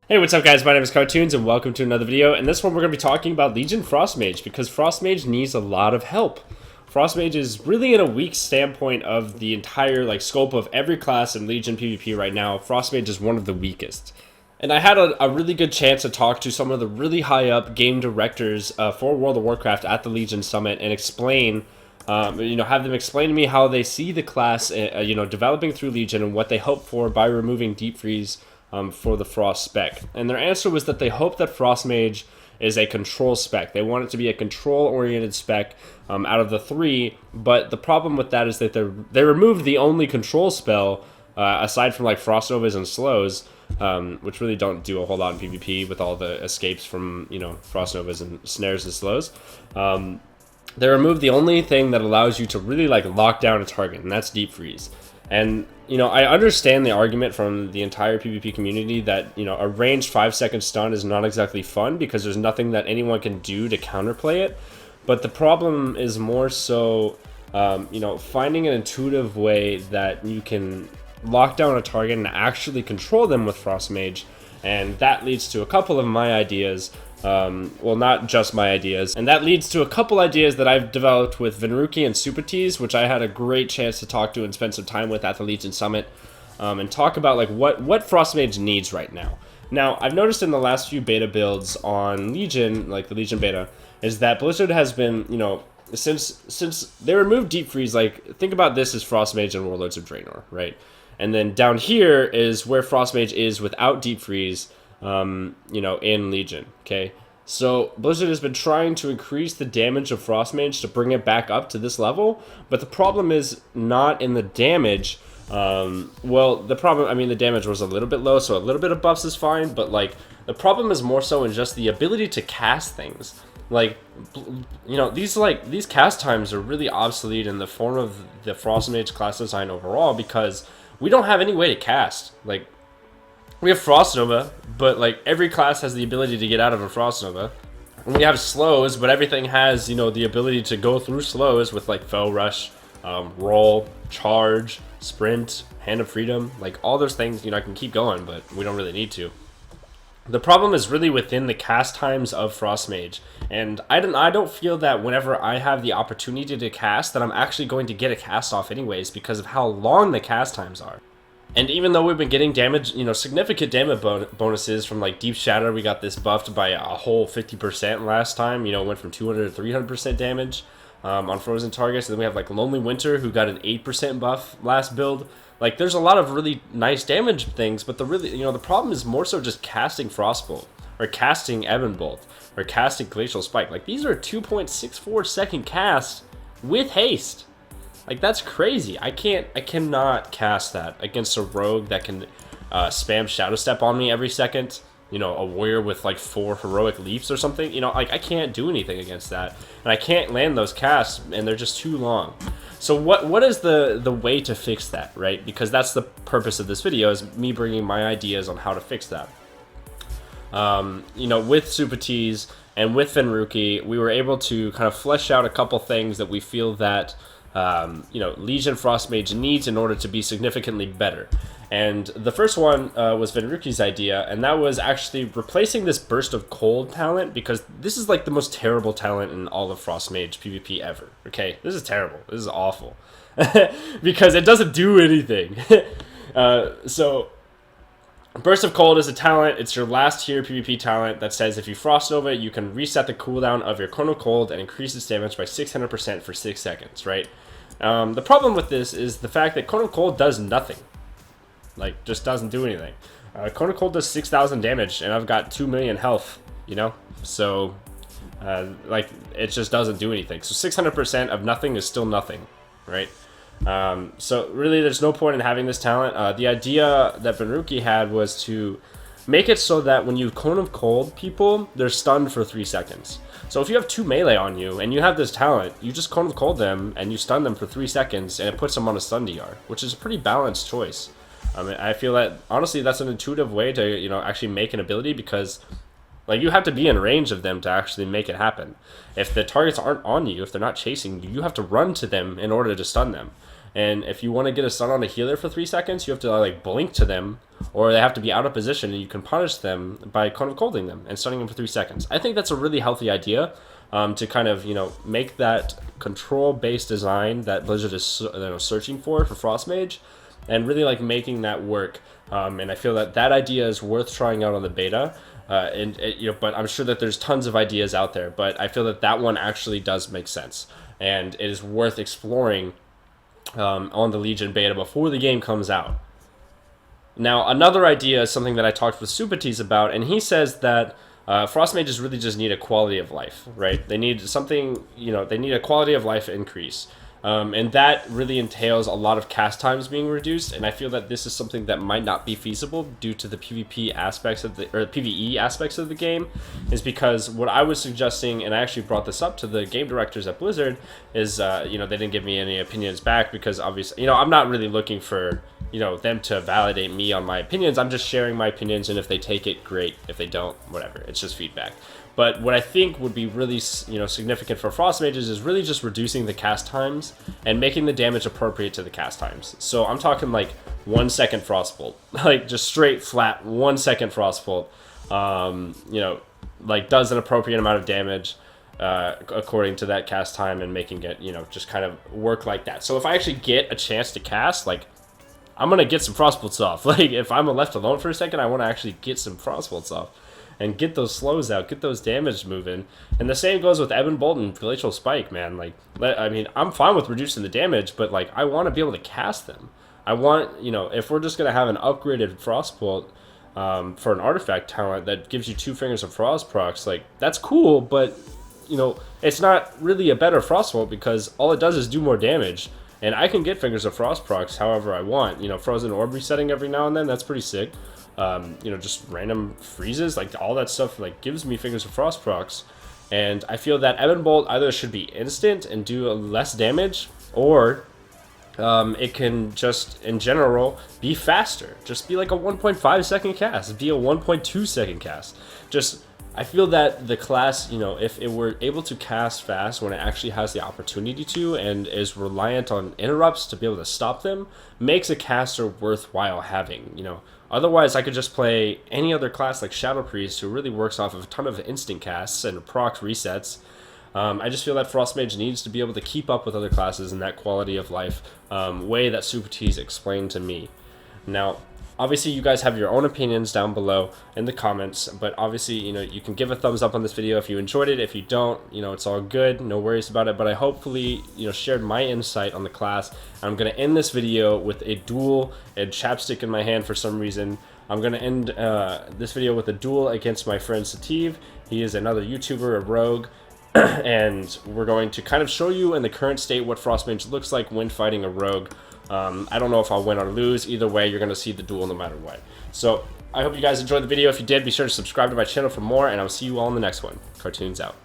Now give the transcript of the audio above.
Hey, what's up guys? My name is Cartoons and welcome to another video. In this one we're going to be talking about Legion Frost Mage because Frost Mage needs a lot of help. Frost Mage is really in a weak standpoint of the entire scope of every class in Legion PvP right now. Frost Mage is one of the weakest. And I had a really good chance to talk to some of the really high up game directors for World of Warcraft at the Legion Summit and explain have them explain to me how they see the class, developing through Legion and what they hope for by removing Deep Freeze for the Frost spec. And their answer was that they hope that Frost Mage is a control spec. They want it to be a control-oriented spec out of the three, but the problem with that is that they removed the only control spell, aside from Frost Novas and Slows, which really don't do a whole lot in PvP with all the escapes from, Frost Novas and Snares and Slows. They removed the only thing that allows you to really lock down a target, and that's Deep Freeze. And I understand the argument from the entire PvP community that a ranged 5-second stun is not exactly fun because there's nothing that anyone can do to counterplay it. But the problem is more so finding an intuitive way that you can lock down a target and actually control them with Frost Mage, and that leads to a couple of my ideas. Well, not just my ideas, and that leads to a couple ideas that I've developed with Venruki and Supatees, which I had a great chance to talk to and spend some time with at the Legion Summit, and talk about what Frost Mage needs right now. Now, I've noticed in the last few beta builds on Legion, like the Legion beta, is that Blizzard has been, since they removed Deep Freeze, think about this as Frost Mage and Warlords of Draenor, right? And then down here is where Frost Mage is without Deep Freeze, in Legion, okay? So Blizzard has been trying to increase the damage of Frost Mage to bring it back up to this level, but the problem is not in the damage. The damage was a little bit low, so a little bit of buffs is fine, but the problem is more so in just the ability to cast things. These cast times are really obsolete in the form of the Frost Mage class design overall because we don't have any way to cast. We have Frost Nova, but every class has the ability to get out of a Frost Nova. And we have slows, but everything has the ability to go through slows with Foe Rush, Roll, Charge, Sprint, Hand of Freedom, all those things. I can keep going, but we don't really need to. The problem is really within the cast times of Frost Mage, and I don't feel that whenever I have the opportunity to cast that I'm actually going to get a cast off anyways because of how long the cast times are. And even though we've been getting damage, significant damage bonuses from Deep Shatter, we got this buffed by a whole 50% last time. Went from 200 to 300% damage on frozen targets. And then we have Lonely Winter, who got an 8% buff last build. There's a lot of really nice damage things, but the problem is more so just casting Frostbolt, or casting Ebon Bolt, or casting Glacial Spike. These are 2.64 second casts with haste. That's crazy. I cannot cast that against a rogue that can spam Shadow Step on me every second. A warrior with 4 heroic leaps or something. I can't do anything against that. And I can't land those casts, and they're just too long. So what is the way to fix that, right? Because that's the purpose of this video, is me bringing my ideas on how to fix that. With Supatees and with Venruki, we were able to kind of flesh out a couple things that we feel that Legion Frost Mage needs in order to be significantly better. And the first one was Venruki's idea, and that was actually replacing this Burst of Cold talent, because this is the most terrible talent in all of Frost Mage PvP ever. Okay, this is terrible. This is awful. Because it doesn't do anything. So Burst of Cold is a talent. It's your last tier PvP talent that says if you Frost Nova, you can reset the cooldown of your Cone of Cold and increase its damage by 600% for 6 seconds, right? The problem with this is the fact that Cone of Cold does nothing. Just doesn't do anything. Cone of Cold does 6,000 damage, and I've got 2 million health, So, it just doesn't do anything. So 600% of nothing is still nothing, right? So really there's no point in having this talent. The idea that Venruki had was to make it so that when you Cone of Cold people, they're stunned for 3 seconds. So if you have 2 melee on you and you have this talent, you just Cone of Cold them and you stun them for 3 seconds and it puts them on a stun DR, which is a pretty balanced choice. I feel that honestly that's an intuitive way to actually make an ability, because you have to be in range of them to actually make it happen. If the targets aren't on you, if they're not chasing you, you have to run to them in order to stun them. And if you want to get a stun on a healer for 3 seconds, you have to like blink to them, or they have to be out of position, and you can punish them by kind of colding them and stunning them for 3 seconds. I think that's a really healthy idea, to kind of, make that control-based design that Blizzard is searching for Frost Mage, and really like making that work. And I feel that idea is worth trying out on the beta. But I'm sure that there's tons of ideas out there, but I feel that one actually does make sense, and it is worth exploring on the Legion beta before the game comes out. Now, another idea is something that I talked with Supatis about, and he says that Frost Mages really just need a quality of life, right? They need something, they need a quality of life increase. And that really entails a lot of cast times being reduced, and I feel that this is something that might not be feasible due to the PvP aspects of PvE aspects of the game, is because what I was suggesting, and I actually brought this up to the game directors at Blizzard, is they didn't give me any opinions back, because obviously, I'm not really looking for them to validate me on my opinions. I'm just sharing my opinions, and if they take it, great. If they don't, whatever. It's just feedback. But what I think would be really, significant for Frost Mages is really just reducing the cast times and making the damage appropriate to the cast times. So I'm talking like 1 second Frostbolt, like just straight flat 1 second Frostbolt, like does an appropriate amount of damage according to that cast time, and making it, just kind of work like that. So if I actually get a chance to cast, like, I'm going to get some Frostbolts off. Like, if I'm left alone for a second, I want to actually get some Frostbolts off and get those slows out, get those damage moving. And the same goes with Ebon Bolt and Glacial Spike, man. Like, I mean, I'm fine with reducing the damage, but, like, I want to be able to cast them. I want, if we're just going to have an upgraded Frostbolt for an artifact talent that gives you 2 Fingers of Frost procs, like, that's cool, but, it's not really a better Frostbolt, because all it does is do more damage. And I can get Fingers of Frost procs however I want. Frozen Orb resetting every now and then, that's pretty sick. Just random freezes, like all that stuff, like gives me Fingers of Frost procs. And I feel that Ebon Bolt either should be instant and do less damage, or it can just, in general, be faster. Just be like a 1.5 second cast, be a 1.2 second cast. I feel that the class, if it were able to cast fast when it actually has the opportunity to, and is reliant on interrupts to be able to stop them, makes a caster worthwhile having, Otherwise, I could just play any other class like Shadow Priest, who really works off of a ton of instant casts and proc resets. I just feel that Frost Mage needs to be able to keep up with other classes in that quality of life way that Supatis explained to me. Now, obviously, you guys have your own opinions down below in the comments, but obviously, you can give a thumbs up on this video if you enjoyed it. If you don't, it's all good. No worries about it. But I hopefully, shared my insight on the class. I'm going to end this video with a duel and chapstick in my hand for some reason. I'm going to end this video with a duel against my friend Sativ. He is another YouTuber, a rogue. And we're going to kind of show you in the current state what Frost Mage looks like when fighting a rogue. I don't know if I'll win or lose. Either way, you're going to see the duel no matter what. So I hope you guys enjoyed the video. If you did, be sure to subscribe to my channel for more, and I'll see you all in the next one. Cartoons out.